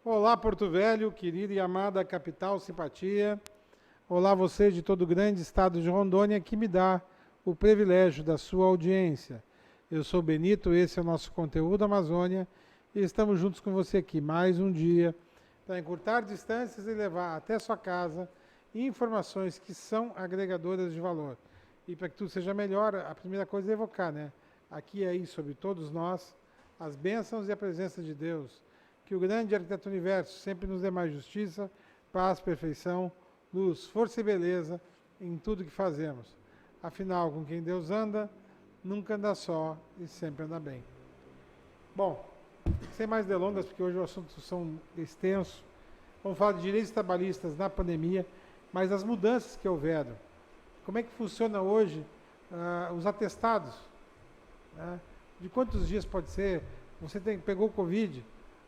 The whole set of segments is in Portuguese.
Olá, Porto Velho, querida e amada capital, simpatia. Olá, você de todo o grande estado de Rondônia, que me dá o privilégio da sua audiência. Eu sou Benito, esse é o nosso conteúdo Amazônia, e estamos juntos com você aqui mais um dia para encurtar distâncias e levar até sua casa informações que são agregadoras de valor. E para que tudo seja melhor, a primeira coisa é evocar, né? Aqui e aí sobre todos nós, as bênçãos e a presença de Deus. Que o grande arquiteto do universo sempre nos dê mais justiça, paz, perfeição, luz, força e beleza em tudo que fazemos. Afinal, com quem Deus anda, nunca anda só e sempre anda bem. Bom, sem mais delongas, porque hoje os assuntos são extensos, vamos falar de direitos trabalhistas na pandemia, mas as mudanças que houveram. Como é que funciona hoje os atestados? Né? De quantos dias pode ser? Você pegou Covid?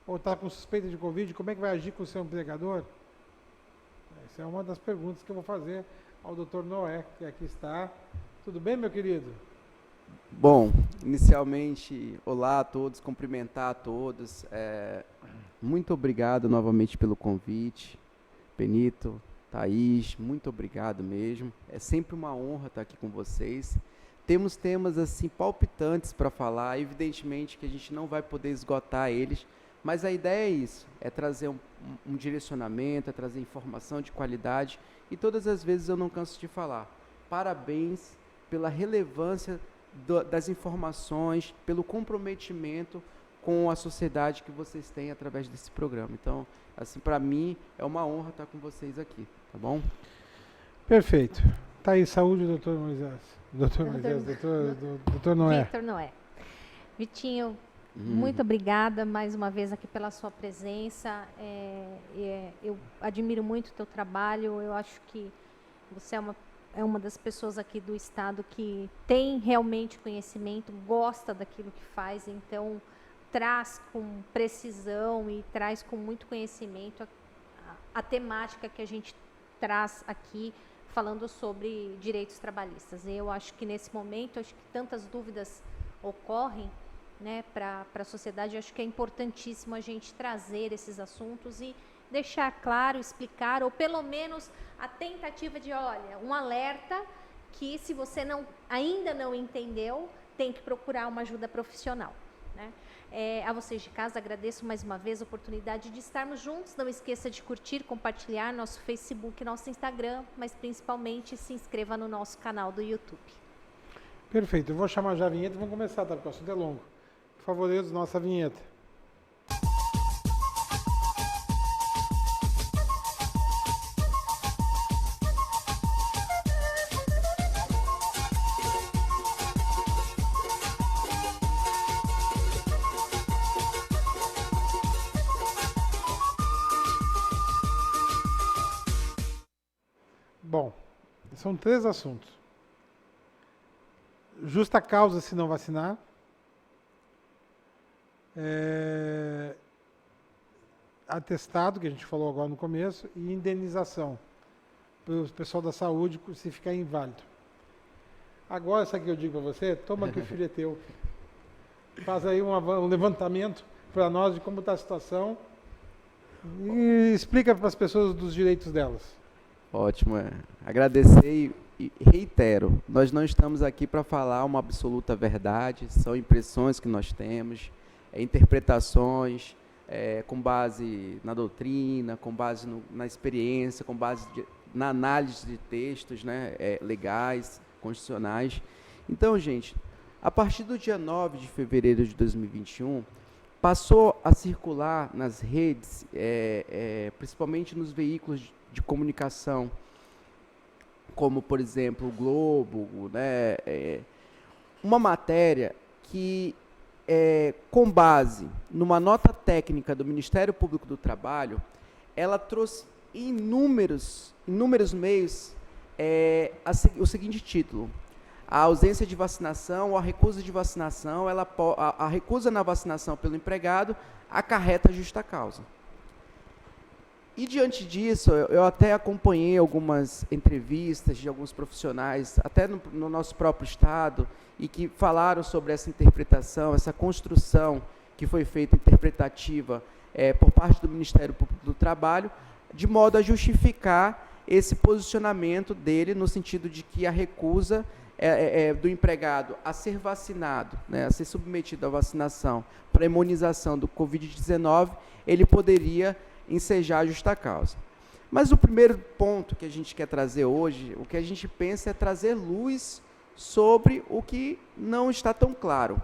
Ou está com suspeita de Covid, como é que vai agir com o seu empregador? Essa é uma das perguntas que eu vou fazer ao Dr. Noé, que aqui está. Tudo bem, meu querido? Bom, inicialmente, olá a todos, cumprimentar a todos. Muito obrigado novamente pelo convite. Benito, Thaís, muito obrigado mesmo. É sempre uma honra estar aqui com vocês. Temos temas assim palpitantes para falar, evidentemente que a gente não vai poder esgotar eles, mas a ideia é isso, é trazer um direcionamento, é trazer informação de qualidade, e todas as vezes eu não canso de falar. Parabéns pela relevância das informações, pelo comprometimento com a sociedade que vocês têm através desse programa. Então, assim, para mim, é uma honra estar com vocês aqui, tá bom? Perfeito. Tá aí, saúde, doutor Moisés. Doutor Noé. Victor Noé. Vitinho, muito obrigada mais uma vez aqui pela sua presença. Eu admiro muito o teu trabalho. Eu acho que você é uma das pessoas aqui do estado que tem realmente conhecimento, gosta daquilo que faz, então traz com precisão e traz com muito conhecimento a temática que a gente traz aqui, falando sobre direitos trabalhistas. Eu acho que nesse momento, acho que tantas dúvidas ocorrem, né, para a sociedade. Eu acho que é importantíssimo a gente trazer esses assuntos e deixar claro, explicar, ou pelo menos a tentativa de, olha, um alerta que se você ainda não entendeu, tem que procurar uma ajuda profissional, né? A vocês de casa, agradeço mais uma vez a oportunidade de estarmos juntos. Não esqueça de curtir, compartilhar nosso Facebook, nosso Instagram, mas principalmente se inscreva no nosso canal do YouTube. Perfeito, eu vou chamar já a vinheta e vamos começar, tá? Porque o assunto é longo. Por favor, Deus, nossa vinheta. Bom, são 3 assuntos. Justa causa se não vacinar. Atestado, que a gente falou agora no começo, e indenização para o pessoal da saúde se ficar inválido. Agora, sabe o que eu digo para você? Toma que o filho é teu. Faz aí um levantamento para nós de como está a situação e explica para as pessoas dos direitos delas. Ótimo, agradecer e reitero, nós não estamos aqui para falar uma absoluta verdade, são impressões que nós temos, interpretações, com base na doutrina, com base na experiência, com base na análise de textos, né, legais, constitucionais. Então, gente, a partir do dia 9 de fevereiro de 2021, passou a circular nas redes, principalmente nos veículos de comunicação, como, por exemplo, o Globo, né, uma matéria que, com base numa nota técnica do Ministério Público do Trabalho, ela trouxe inúmeros meios o seguinte título: a ausência de vacinação ou a recusa de vacinação, a recusa na vacinação pelo empregado acarreta justa causa. E diante disso, eu até acompanhei algumas entrevistas de alguns profissionais, até no nosso próprio estado, e que falaram sobre essa interpretação, essa construção que foi feita interpretativa por parte do Ministério Público do Trabalho, de modo a justificar esse posicionamento dele no sentido de que a recusa do empregado a ser vacinado, né, a ser submetido à vacinação para imunização do Covid-19, ele poderia ensejar a justa causa. Mas o primeiro ponto que a gente quer trazer hoje, o que a gente pensa é trazer luz sobre o que não está tão claro.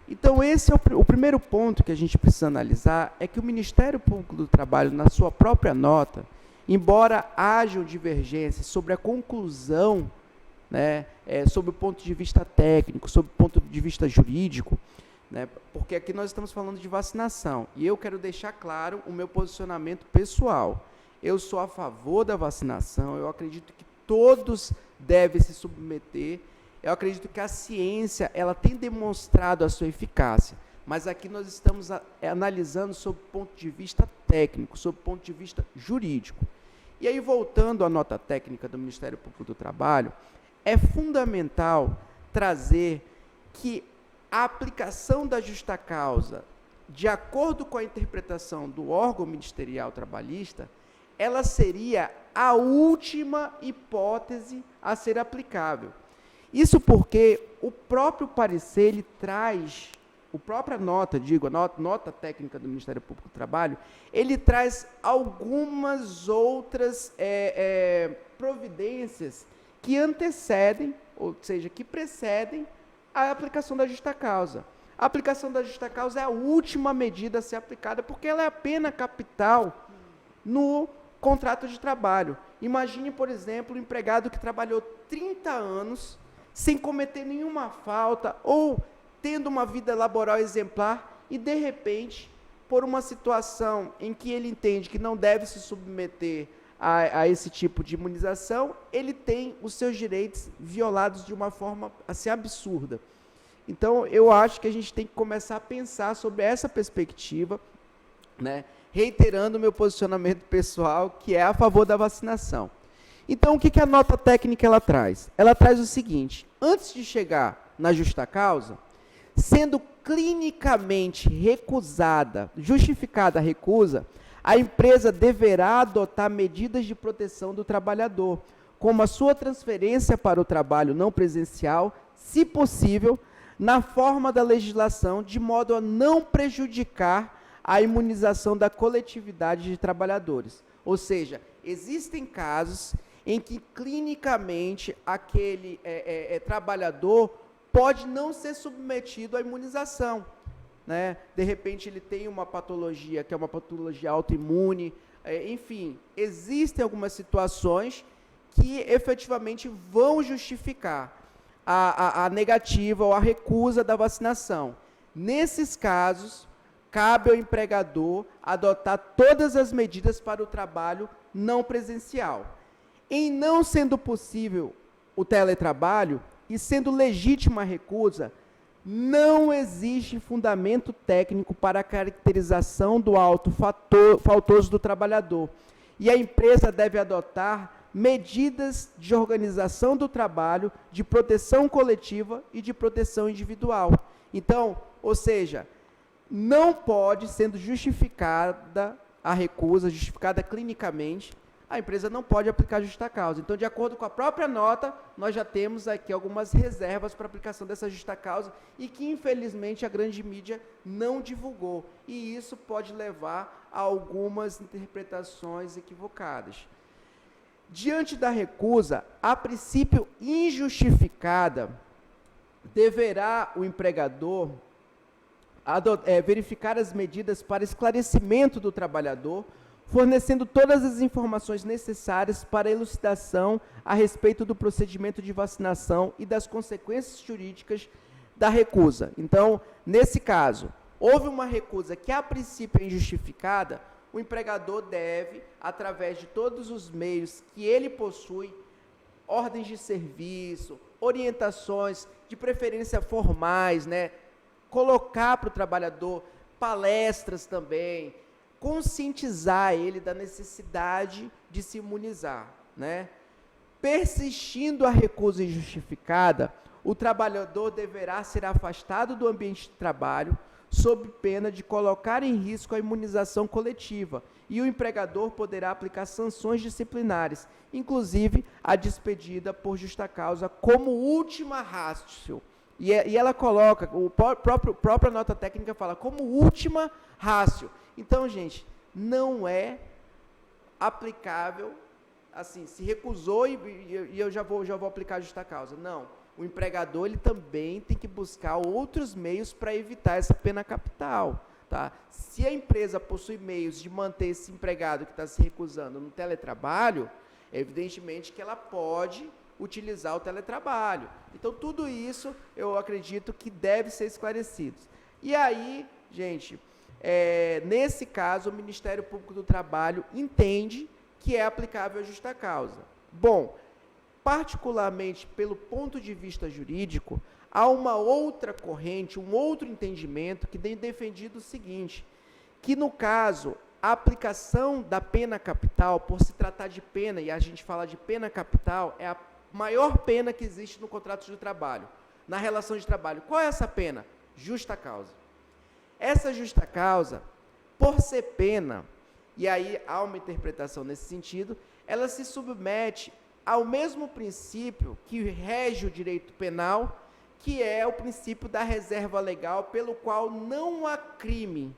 Então, esse é o primeiro ponto que a gente precisa analisar, é que o Ministério Público do Trabalho, na sua própria nota, embora hajam divergências sobre a conclusão, né, sobre o ponto de vista técnico, sobre o ponto de vista jurídico, né, porque aqui nós estamos falando de vacinação, e eu quero deixar claro o meu posicionamento pessoal. Eu sou a favor da vacinação, eu acredito que todos devem se submeter, eu acredito que a ciência ela tem demonstrado a sua eficácia, mas aqui nós estamos analisando sob o ponto de vista técnico, sob o ponto de vista jurídico. E aí, voltando à nota técnica do Ministério Público do Trabalho, é fundamental trazer que a aplicação da justa causa, de acordo com a interpretação do órgão ministerial trabalhista, ela seria a última hipótese a ser aplicável. Isso porque o próprio parecer, ele traz, a própria nota, a nota técnica do Ministério Público do Trabalho, ele traz algumas outras providências que antecedem, ou seja, que precedem a aplicação da justa causa. A aplicação da justa causa é a última medida a ser aplicada, porque ela é a pena capital no contrato de trabalho. Imagine, por exemplo, um empregado que trabalhou 30 anos sem cometer nenhuma falta ou tendo uma vida laboral exemplar e, de repente, por uma situação em que ele entende que não deve se submeter a esse tipo de imunização, ele tem os seus direitos violados de uma forma assim absurda. Então, eu acho que a gente tem que começar a pensar sobre essa perspectiva, né, reiterando o meu posicionamento pessoal, que é a favor da vacinação. Então, o que a nota técnica ela traz? Ela traz o seguinte: antes de chegar na justa causa, sendo clinicamente justificada a recusa, a empresa deverá adotar medidas de proteção do trabalhador, como a sua transferência para o trabalho não presencial, se possível, na forma da legislação, de modo a não prejudicar a imunização da coletividade de trabalhadores. Ou seja, existem casos em que clinicamente aquele trabalhador pode não ser submetido à imunização, né? De repente ele tem uma patologia que é uma patologia autoimune, enfim, existem algumas situações que efetivamente vão justificar a negativa ou a recusa da vacinação. Nesses casos, cabe ao empregador adotar todas as medidas para o trabalho não presencial. Em não sendo possível o teletrabalho e sendo legítima a recusa, não existe fundamento técnico para a caracterização do ato faltoso do trabalhador, e a empresa deve adotar medidas de organização do trabalho, de proteção coletiva e de proteção individual. Então, ou seja, não pode, sendo justificada a recusa, justificada clinicamente, a empresa não pode aplicar justa causa. Então, de acordo com a própria nota, nós já temos aqui algumas reservas para a aplicação dessa justa causa e que, infelizmente, a grande mídia não divulgou. E isso pode levar a algumas interpretações equivocadas. Diante da recusa, a princípio injustificada, deverá o empregador verificar as medidas para esclarecimento do trabalhador, fornecendo todas as informações necessárias para a elucidação a respeito do procedimento de vacinação e das consequências jurídicas da recusa. Então, nesse caso, houve uma recusa que a princípio é injustificada, o empregador deve, através de todos os meios que ele possui, ordens de serviço, orientações, de preferência formais, né, colocar para o trabalhador palestras também, conscientizar ele da necessidade de se imunizar, né? Persistindo a recusa injustificada, o trabalhador deverá ser afastado do ambiente de trabalho, sob pena de colocar em risco a imunização coletiva, e o empregador poderá aplicar sanções disciplinares, inclusive a despedida por justa causa, como última ratio. E ela coloca, própria nota técnica fala, como última ratio. Então, gente, não é aplicável, assim, se recusou e eu já vou aplicar a justa causa. Não, o empregador ele também tem que buscar outros meios para evitar essa pena capital. Tá? Se a empresa possui meios de manter esse empregado que está se recusando no teletrabalho, evidentemente que ela pode utilizar o teletrabalho. Então, tudo isso eu acredito que deve ser esclarecido. E aí, gente, nesse caso, o Ministério Público do Trabalho entende que é aplicável a justa causa. Bom, particularmente pelo ponto de vista jurídico, há uma outra corrente, um outro entendimento que tem defendido o seguinte, que no caso, a aplicação da pena capital, por se tratar de pena, e a gente fala de pena capital, é a maior pena que existe no contrato de trabalho, na relação de trabalho. Qual é essa pena? Justa causa. Essa justa causa, por ser pena, e aí há uma interpretação nesse sentido, ela se submete ao mesmo princípio que rege o direito penal, que é o princípio da reserva legal, pelo qual não há crime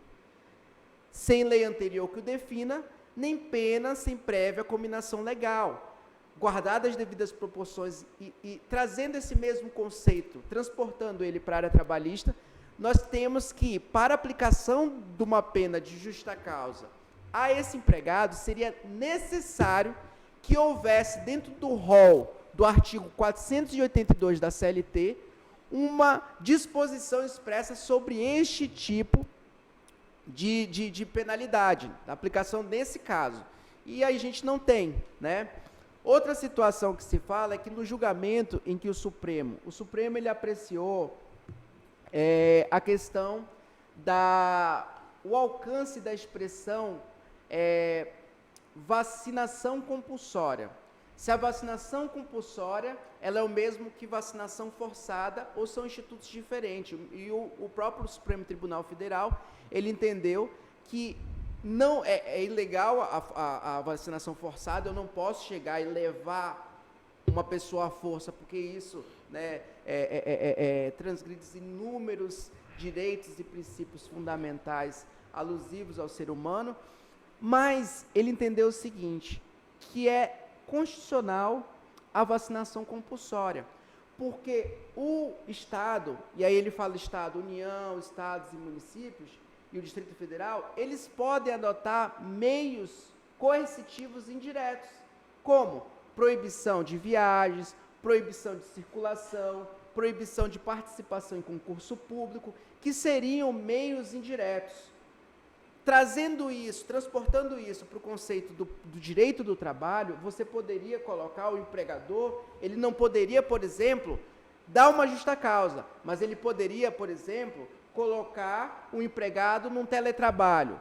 sem lei anterior que o defina, nem pena sem prévia cominação legal. Guardadas as devidas proporções e trazendo esse mesmo conceito, transportando ele para a área trabalhista, nós temos que, para a aplicação de uma pena de justa causa a esse empregado, seria necessário que houvesse dentro do rol do artigo 482 da CLT uma disposição expressa sobre este tipo de penalidade, da aplicação nesse caso. E aí a gente não tem, né? Outra situação que se fala é que no julgamento em que o Supremo ele apreciou a questão o alcance da expressão vacinação compulsória. Se a vacinação compulsória ela é o mesmo que vacinação forçada ou são institutos diferentes. E o próprio Supremo Tribunal Federal, ele entendeu que não é ilegal a vacinação forçada, eu não posso chegar e levar uma pessoa à força, porque isso, né, transgride inúmeros direitos e princípios fundamentais alusivos ao ser humano, mas ele entendeu o seguinte, que é constitucional a vacinação compulsória, porque o Estado, e aí ele fala Estado, União, Estados e municípios, e o Distrito Federal, eles podem adotar meios coercitivos indiretos, como proibição de viagens, proibição de circulação, proibição de participação em concurso público, que seriam meios indiretos. Trazendo isso, transportando isso para o conceito do direito do trabalho, você poderia colocar o empregador, ele não poderia, por exemplo, dar uma justa causa, mas ele poderia, por exemplo, colocar o empregado num teletrabalho,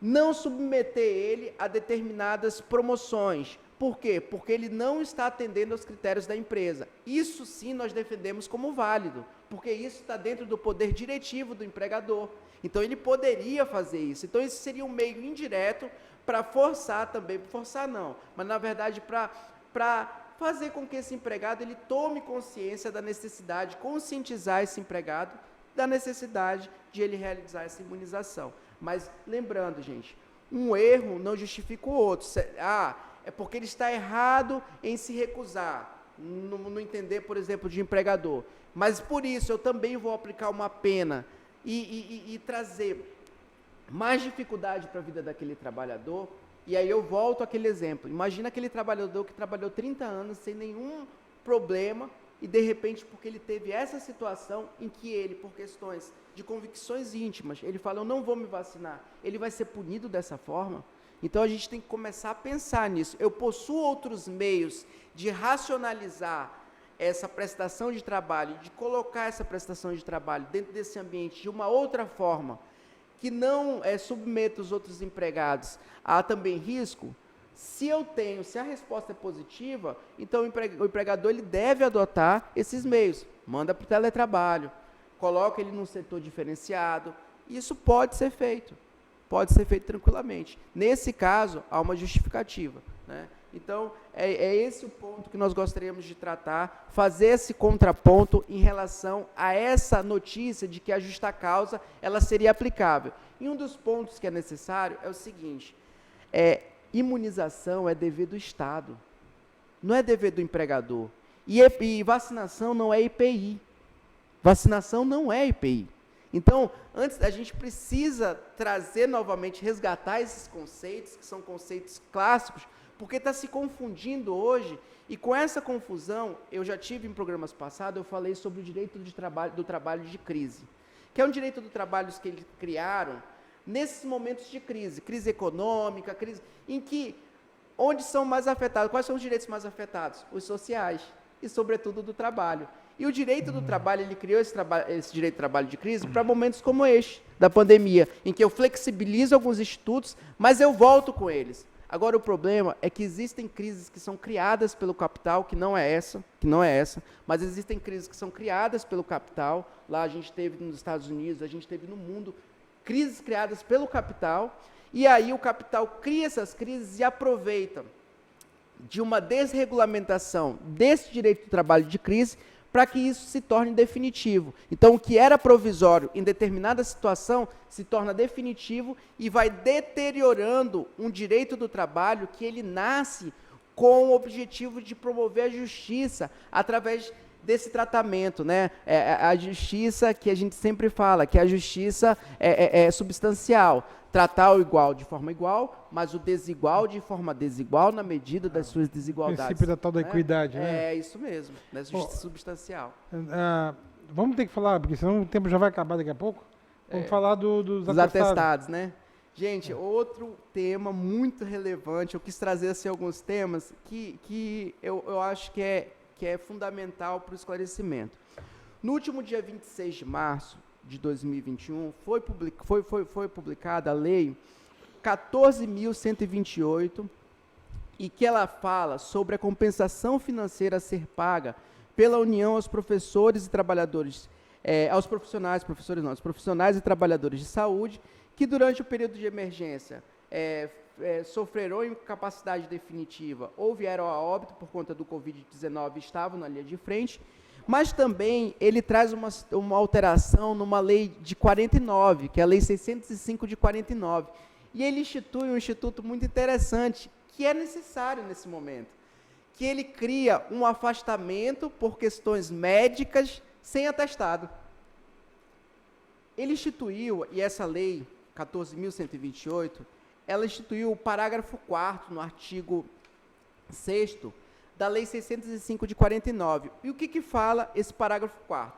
não submeter ele a determinadas promoções. Por quê? Porque ele não está atendendo aos critérios da empresa. Isso sim nós defendemos como válido, porque isso está dentro do poder diretivo do empregador. Então ele poderia fazer isso. Então isso seria um meio indireto para forçar também, forçar não, mas na verdade para fazer com que esse empregado ele tome consciência da necessidade, conscientizar esse empregado da necessidade de ele realizar essa imunização. Mas lembrando, gente, um erro não justifica o outro. É porque ele está errado em se recusar, no entender, por exemplo, de empregador. Mas por isso eu também vou aplicar uma pena e trazer mais dificuldade para a vida daquele trabalhador. E aí eu volto àquele exemplo. Imagina aquele trabalhador que trabalhou 30 anos sem nenhum problema e, de repente, porque ele teve essa situação em que ele, por questões de convicções íntimas, ele fala, eu não vou me vacinar, ele vai ser punido dessa forma? Então, a gente tem que começar a pensar nisso. Eu possuo outros meios de racionalizar essa prestação de trabalho, de colocar essa prestação de trabalho dentro desse ambiente de uma outra forma, que não submeta os outros empregados a também risco. Se a resposta é positiva, então o empregador ele deve adotar esses meios. Manda para o teletrabalho, coloca ele num setor diferenciado, Isso pode ser feito tranquilamente. Nesse caso, há uma justificativa, né? Então, é esse o ponto que nós gostaríamos de tratar, fazer esse contraponto em relação a essa notícia de que a justa causa ela seria aplicável. E um dos pontos que é necessário é o seguinte, imunização é dever do Estado, não é dever do empregador. E vacinação não é IPI. Vacinação não é IPI. Então, antes a gente precisa trazer novamente, resgatar esses conceitos, que são conceitos clássicos, porque está se confundindo hoje, e com essa confusão, eu já tive em programas passados, eu falei sobre o direito do trabalho de crise, que é um direito do trabalho que eles criaram nesses momentos de crise econômica, crise em que, onde são mais afetados, quais são os direitos mais afetados? Os sociais, e sobretudo do trabalho. E o direito do trabalho, ele criou esse direito do trabalho de crise para momentos como este, da pandemia, em que eu flexibilizo alguns institutos, mas eu volto com eles. Agora, o problema é que existem crises que são criadas pelo capital, que não é essa, mas existem crises que são criadas pelo capital. Lá a gente teve nos Estados Unidos, a gente teve no mundo, crises criadas pelo capital, e aí o capital cria essas crises e aproveita de uma desregulamentação desse direito do trabalho de crise para que isso se torne definitivo. Então, o que era provisório em determinada situação se torna definitivo e vai deteriorando um direito do trabalho que ele nasce com o objetivo de promover a justiça através desse tratamento, né? A justiça que a gente sempre fala, que a justiça é substancial. Tratar o igual de forma igual, mas o desigual de forma desigual na medida das suas desigualdades. O princípio da tal da equidade, né? É isso mesmo, né? Justiça substancial. Vamos ter que falar, porque senão o tempo já vai acabar daqui a pouco. Vamos falar dos atestados, né? Gente, outro tema muito relevante, eu quis trazer assim, alguns temas que eu acho que é fundamental para o esclarecimento. No último dia 26 de março de 2021, foi publicada a Lei 14.128, e que ela fala sobre a compensação financeira a ser paga pela União aos professores e trabalhadores, aos profissionais e trabalhadores de saúde, que durante o período de emergência sofreram incapacidade definitiva ou vieram a óbito por conta do Covid-19 e estavam na linha de frente. Mas também ele traz uma alteração numa lei de 49, que é a Lei 605 de 49. E ele institui um instituto muito interessante, que é necessário nesse momento, que ele cria um afastamento por questões médicas sem atestado. Ele instituiu, e essa lei 14.128, ela instituiu o parágrafo 4º no artigo 6º, da Lei 605 de 49. E o que fala esse parágrafo 4º?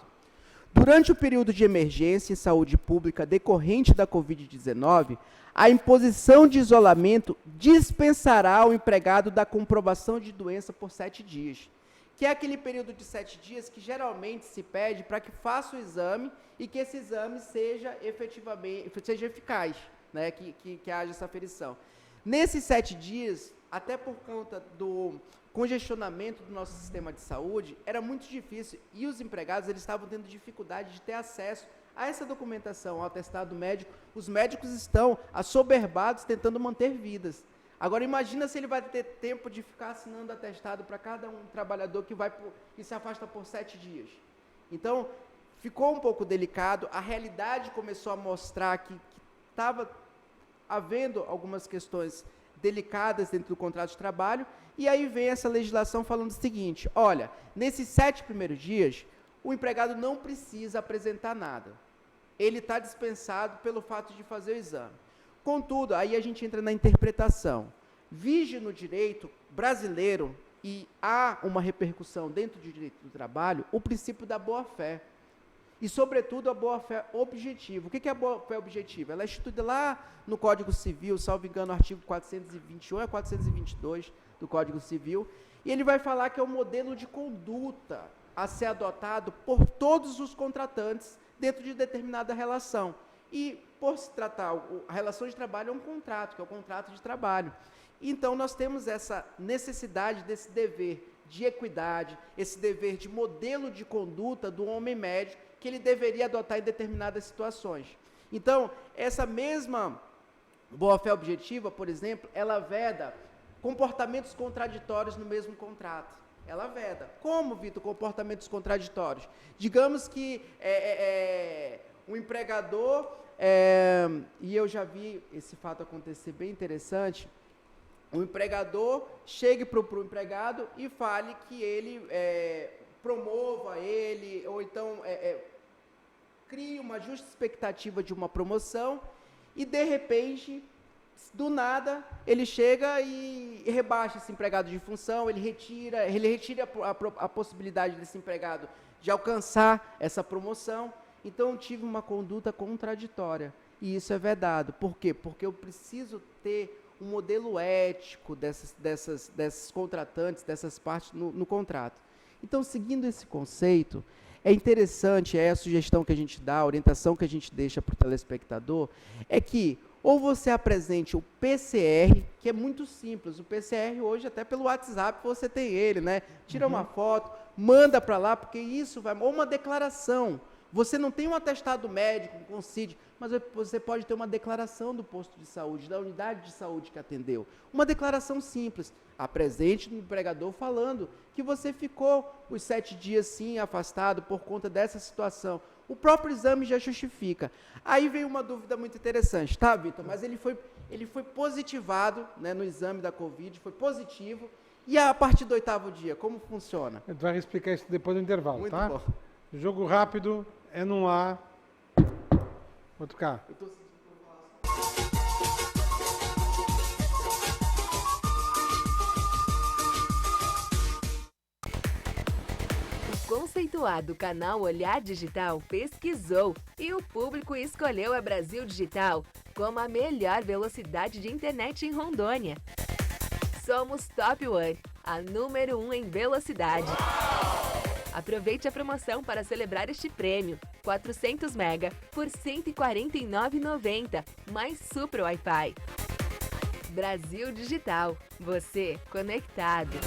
Durante o período de emergência em saúde pública decorrente da Covid-19, a imposição de isolamento dispensará ao empregado da comprovação de doença por 7 dias, que é aquele período de 7 dias que geralmente se pede para que faça o exame e que esse exame seja eficaz, né, que haja essa aferição. Nesses 7 dias, até por conta do congestionamento do nosso sistema de saúde, era muito difícil, e os empregados eles estavam tendo dificuldade de ter acesso a essa documentação, ao atestado médico. Os médicos estão assoberbados tentando manter vidas. Agora, imagina se ele vai ter tempo de ficar assinando atestado para cada um trabalhador que se afasta por 7 dias. Então, ficou um pouco delicado, a realidade começou a mostrar que estava havendo algumas questões delicadas dentro do contrato de trabalho, e aí vem essa legislação falando o seguinte: olha, nesses 7 primeiros dias, o empregado não precisa apresentar nada. Ele está dispensado pelo fato de fazer o exame. Contudo, aí a gente entra na interpretação. Vige no direito brasileiro, e há uma repercussão dentro do direito do trabalho, o princípio da boa-fé. E, sobretudo, a boa-fé objetiva. O que é a boa-fé objetiva? Ela é instituída lá no Código Civil, salvo engano, artigo 421 a 422 do Código Civil, e ele vai falar que é um modelo de conduta a ser adotado por todos os contratantes dentro de determinada relação. E, por se tratar, a relação de trabalho é um contrato, que é o contrato de trabalho. Então, nós temos essa necessidade desse dever de equidade, esse dever de modelo de conduta do homem médio, que ele deveria adotar em determinadas situações. Então, essa mesma boa-fé objetiva, por exemplo, ela veda comportamentos contraditórios no mesmo contrato. Ela veda. Como, Vitor, comportamentos contraditórios? Digamos que um empregador, e eu já vi esse fato acontecer bem interessante, o empregador chegue para o empregado e fale que ele promova ele, ou então crie uma justa expectativa de uma promoção e, de repente, do nada, ele chega e rebaixa esse empregado de função, ele retira a possibilidade desse empregado de alcançar essa promoção. Então, eu tive uma conduta contraditória. E isso é vedado. Por quê? Porque eu preciso ter um modelo ético desses contratantes, dessas partes no contrato. Então, seguindo esse conceito, é interessante, a sugestão que a gente dá, a orientação que a gente deixa para o telespectador, é que ou você apresente o PCR, que é muito simples. O PCR hoje, até pelo WhatsApp, você tem ele, né? Tira uma foto, manda para lá, porque isso vai... Ou uma declaração. Você não tem um atestado médico, um CONCID, mas você pode ter uma declaração do posto de saúde, da unidade de saúde que atendeu. Uma declaração simples. Apresente no empregador falando que você ficou os 7 dias, sim, afastado por conta dessa situação. O próprio exame já justifica. Aí veio uma dúvida muito interessante, tá, Vitor? Mas ele foi positivado, né, no exame da Covid, foi positivo. E a partir do 8º dia, como funciona? A gente vai explicar isso depois do intervalo, Muito tá? bom. Jogo rápido, é num A, outro K. O conceituado canal Olhar Digital pesquisou e o público escolheu a Brasil Digital como a melhor velocidade de internet em Rondônia. Somos Top One, a número 1 em velocidade. Aproveite a promoção para celebrar este prêmio. 400 MB por R$ 149,90, mais Super Wi-Fi. Brasil Digital, você conectado.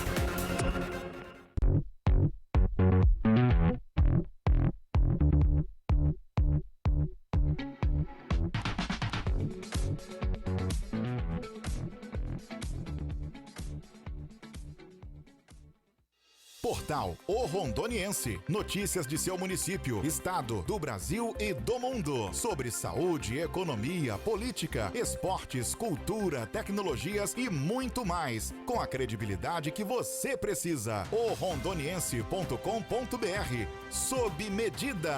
Portal O Rondoniense. Notícias de seu município, estado, do Brasil e do mundo. Sobre saúde, economia, política, esportes, cultura, tecnologias e muito mais. Com a credibilidade que você precisa. orondoniense.com.br. Sob medida.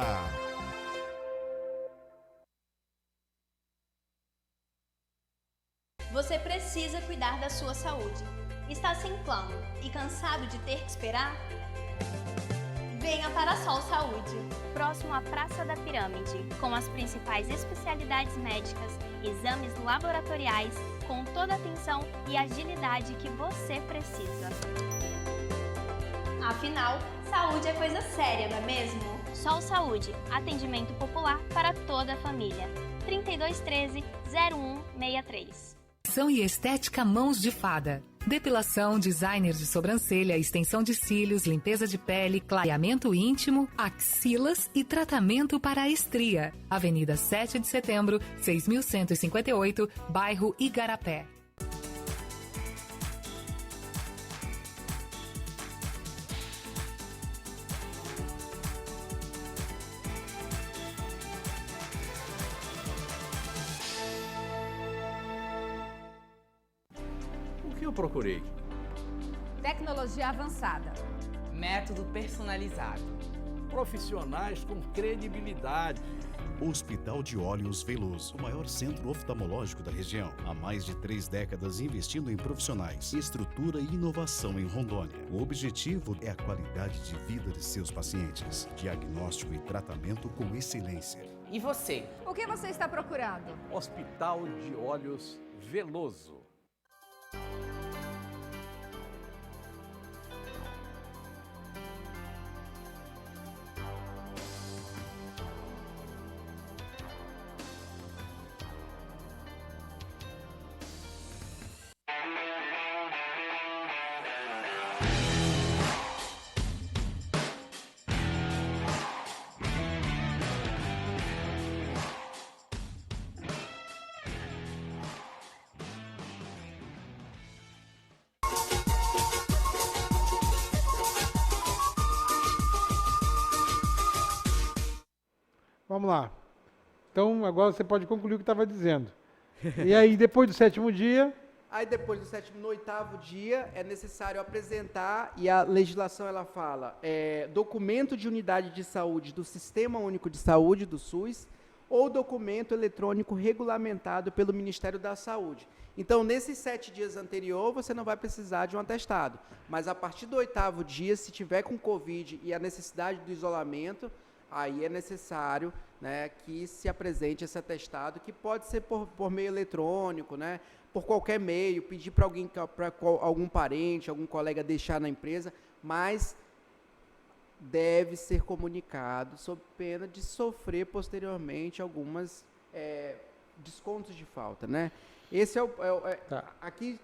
Você precisa cuidar da sua saúde. Está sem plano e cansado de ter que esperar? Venha para a Sol Saúde, próximo à Praça da Pirâmide, com as principais especialidades médicas, exames laboratoriais, com toda a atenção e agilidade que você precisa. Afinal, saúde é coisa séria, não é mesmo? Sol Saúde, atendimento popular para toda a família. 3213-0163. E estética Mãos de Fada. Depilação, designer de sobrancelha, extensão de cílios, limpeza de pele, clareamento íntimo, axilas e tratamento para a estria. Avenida 7 de Setembro, 6158, bairro Igarapé. O que eu procurei? Tecnologia avançada. Método personalizado. Profissionais com credibilidade. Hospital de Olhos Veloso, o maior centro oftalmológico da região. Há mais de 3 décadas investindo em profissionais, estrutura e inovação em Rondônia. O objetivo é a qualidade de vida de seus pacientes. Diagnóstico e tratamento com excelência. E você? O que você está procurando? Hospital de Olhos Veloso. Vamos lá. Então, agora você pode concluir o que estava dizendo. E aí, depois do 7º dia... Aí depois do 7º, no 8º dia, é necessário apresentar, e a legislação ela fala, documento de unidade de saúde do Sistema Único de Saúde, do SUS, ou documento eletrônico regulamentado pelo Ministério da Saúde. Então, nesses 7 dias anteriores, você não vai precisar de um atestado. Mas a partir do 8º dia, se tiver com Covid e a necessidade do isolamento, aí é necessário, né, que se apresente esse atestado, que pode ser por meio eletrônico, né, por qualquer meio, pedir para alguém, para algum parente, algum colega deixar na empresa, mas deve ser comunicado sob pena de sofrer posteriormente algumas descontos de falta, né? Esse Tá. Aqui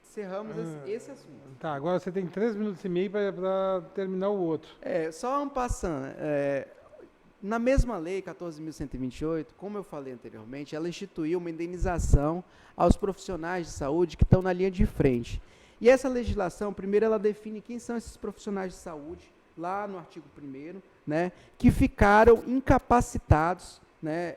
encerramos esse assunto. Tá, agora você tem 3 minutos e meio para terminar o outro. Só um passando. Na mesma lei 14.128, como eu falei anteriormente, ela instituiu uma indenização aos profissionais de saúde que estão na linha de frente. E essa legislação, primeiro, ela define quem são esses profissionais de saúde, lá no artigo 1º, né, que ficaram incapacitados, né,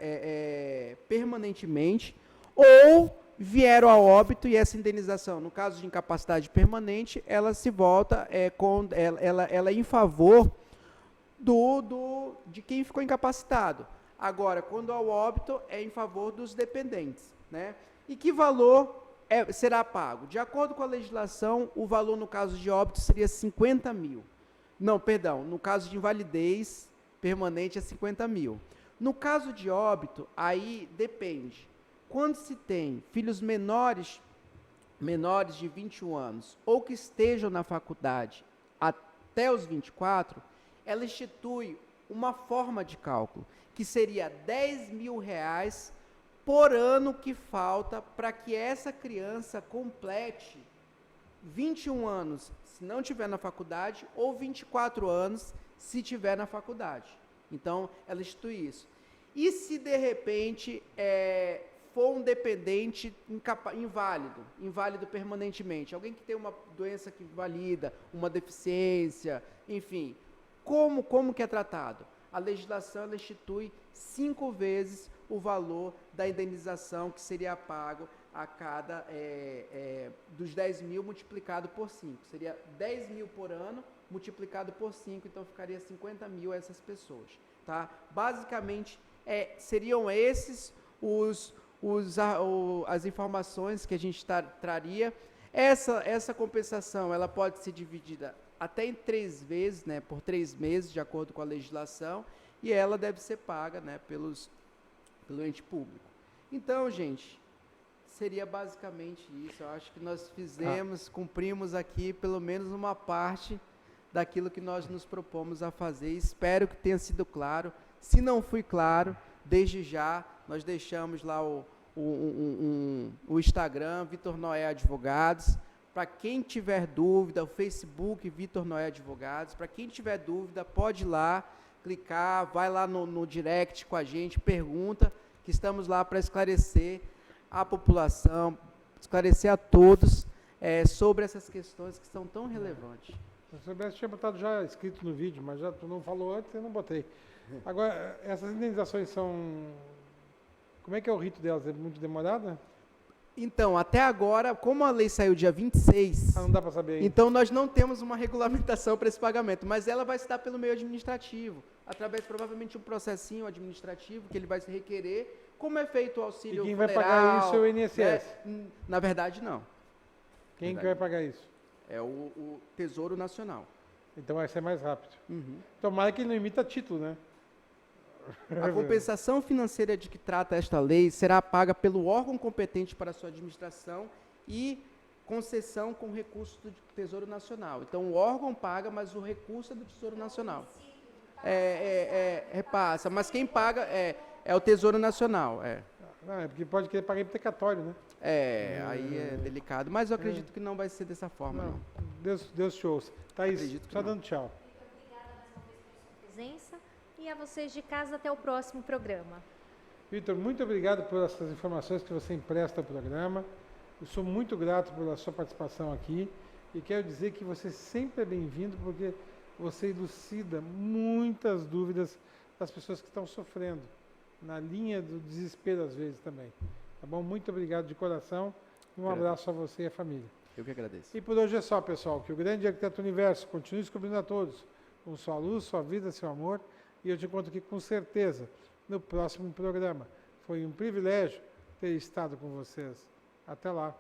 permanentemente, ou vieram a óbito, e essa indenização, no caso de incapacidade permanente, ela se volta, ela é em favor de quem ficou incapacitado. Agora, quando há o óbito, é em favor dos dependentes, né? E que valor será pago? De acordo com a legislação, o valor no caso de óbito seria 50 mil. Não, perdão, no caso de invalidez permanente é 50 mil. No caso de óbito, aí depende. Quando se tem filhos menores de 21 anos ou que estejam na faculdade até os 24, ela institui uma forma de cálculo, que seria R$10.000 por ano que falta para que essa criança complete 21 anos, se não estiver na faculdade, ou 24 anos, se estiver na faculdade. Então, ela institui isso. E se, de repente, for um dependente inválido permanentemente, alguém que tem uma doença que invalida, uma deficiência, enfim, como que é tratado? A legislação ela institui 5 vezes o valor da indenização que seria pago a cada, dos 10 mil multiplicado por 5. Seria 10 mil por ano multiplicado por 5, então ficaria 50 mil essas pessoas. Tá? Basicamente, seriam esses as informações que a gente traria. Essa compensação ela pode ser dividida até em 3 vezes, né, por 3 meses, de acordo com a legislação, e ela deve ser paga, né, pelo ente público. Então, gente, seria basicamente isso. Eu acho que nós cumprimos aqui pelo menos uma parte daquilo que nós nos propomos a fazer. Espero que tenha sido claro. Se não fui claro, desde já, nós deixamos lá o Instagram, Vitor Noé Advogados. Para quem tiver dúvida, o Facebook, Vitor Noé Advogados. Para quem tiver dúvida, pode ir lá, clicar, vai lá no direct com a gente, pergunta, que estamos lá para esclarecer a população, esclarecer a todos sobre essas questões que são tão relevantes. Se eu soubesse, tinha botado já escrito no vídeo, mas já tu não falou antes, eu não botei. Agora, essas indenizações são... Como é que é o rito delas? É muito demorada? Então, até agora, como a lei saiu dia 26... não dá para saber ainda. Então, nós não temos uma regulamentação para esse pagamento, mas ela vai se dar pelo meio administrativo, através, provavelmente, de um processinho administrativo que ele vai se requerer, como é feito o auxílio funeral. E quem vai pagar isso é o INSS? Né? Na verdade, não. Quem que vai pagar isso? É o Tesouro Nacional. Então vai ser mais rápido. Uhum. Tomara que ele não imita título, né? A compensação financeira de que trata esta lei será paga pelo órgão competente para sua administração e concessão com recurso do Tesouro Nacional. Então, o órgão paga, mas o recurso é do Tesouro Nacional. Repassa, mas quem paga é o Tesouro Nacional. Não, porque pode querer pagar hipotecatório, né? Aí é delicado, mas eu acredito que não vai ser dessa forma, não. Deus te ouça. Thaís, só dando tchau. Muito obrigada mais uma vez pela sua presença. E a vocês de casa, até o próximo programa. Vitor, muito obrigado por essas informações que você empresta ao programa. Eu sou muito grato pela sua participação aqui e quero dizer que você sempre é bem-vindo porque você elucida muitas dúvidas das pessoas que estão sofrendo, na linha do desespero às vezes também. Tá bom? Muito obrigado de coração e um abraço a você e a família. Eu que agradeço. E por hoje é só, pessoal. Que o grande arquiteto universo continue descobrindo a todos com sua luz, sua vida, seu amor. E eu te encontro aqui com certeza no próximo programa. Foi um privilégio ter estado com vocês. Até lá.